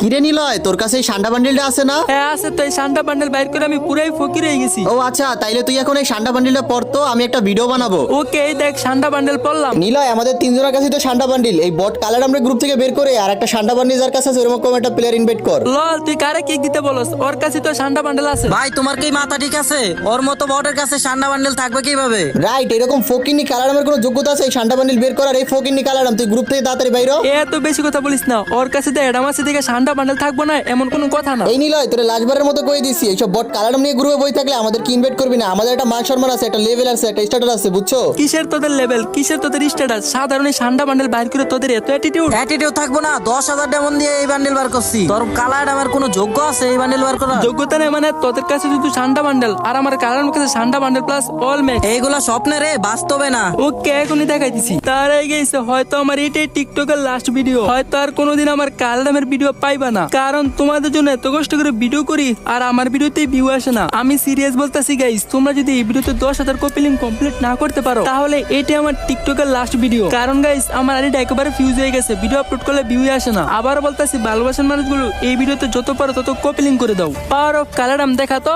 কিরে নিলয়, তোর কাছে এই সান্ডা বান্ডিলটা আছে না? হ্যাঁ আছে তো, এই সান্ডা বান্ডেল বাইর করে আমি পুরাই ফকির হয়ে গেছি। ও আচ্ছা, তাইলে তুই এখন এই সান্ডা বান্ডিলটা পড়তো, আমি একটা ভিডিও বানাবো। ওকে, এই দেখ সান্ডা বান্ডেল পড়লাম। নিলয়, আমাদের তিনজনের কাছে তো সান্ডা বান্ডিল, এই বট কালার আমরা গ্রুপ থেকে বের করে আর একটা সান্ডা বান্ডিল যার কাছে আছে এরকম একটা প্লেয়ার ইনভাইট কর। লল, তুই কারে কিক দিতে বলস? ওর কাছে তো সান্ডা বান্ডেল আছে। ভাই তোমার কি মাথা ঠিক আছে? ওর মতো বটের কাছে সান্ডা বান্ডেল থাকবে কিভাবে? রাইট, এরকম ফকিন্নি কালার আমার কোনো যোগ্যতা আছে এই সান্ডা বান্ডিল বের করার? এই ফকিন্নি কালার তুই গ্রুপ থেকে তাড়াতাড়ি বাইরো। এত বেশি কথা বলিস না, ওর কাছে তো অ্যাডাম আছে দেখে সান্ডা বান্ডেল থাকবো না এমন কোনো কথা না। এই নিলয়, তোরে লাস্টবারের মতো কই দিছি, এইসব বট কালার নিয়ে গ্রুপে বই থাকলে আমাদের কি ইনভাইট করবি না? আমাদের একটা মান সম্মান আছে, একটা লেভেল আছে, একটা স্ট্যাটাস আছে, বুঝছো? কিসের তোদের লেভেল, কিসের তোদের স্ট্যাটাস? সাধারণ এই সান্ডা বান্ডেল বাইর করে তোদের এত অ্যাটিটিউড? অ্যাটিটিউড থাকবো না? 10,000 ডায়মন্ড দিয়ে এই বান্ডেল বার করছি। তোর কালার আমার কোনো যোগ্য আছে এই বান্ডেল বার করার? যোগ্যতা নেই মানে? তোদের কাছে শুধু সান্ডা বান্ডেল আর আমার কালার কাছে সান্ডা বান্ডেল প্লাস অল ম্যাক্স। এইগুলা স্বপ্নে রে, বাস্তবে না। ওকে, এখনই দেখাই দিছি। তার আগে গেছে হয়তো আমার এটাই টিকটকের লাস্ট ভিডিও, হয়তো আর কোনোদিন আমার কালামের ভিডিও পাইবা না, কারণ তোমাদের জন্য এত কষ্ট করে ভিডিও করি আর আমার ভিডিওতে ভিউ আসে না। আমি সিরিয়াস বলতেছি গাইস, তোমরা যদি এই ভিডিওতে 10,000 কপি লিংক কমপ্লিট না করতে পারো তাহলে এটাই আমার টিকটকের লাস্ট ভিডিও। কারণ গাইস, আমার আইডিটা একেবারে ফিউজ হয়ে গেছে, ভিডিও আপলোড করলে ভিউ আসে না। আবার বলতেছি, ভালোবাসার মানুষগুলো এই ভিডিওতে যত পারো তত কপি লিংক করে দাও। পাওয়ার অফ কালারাম দেখা তো।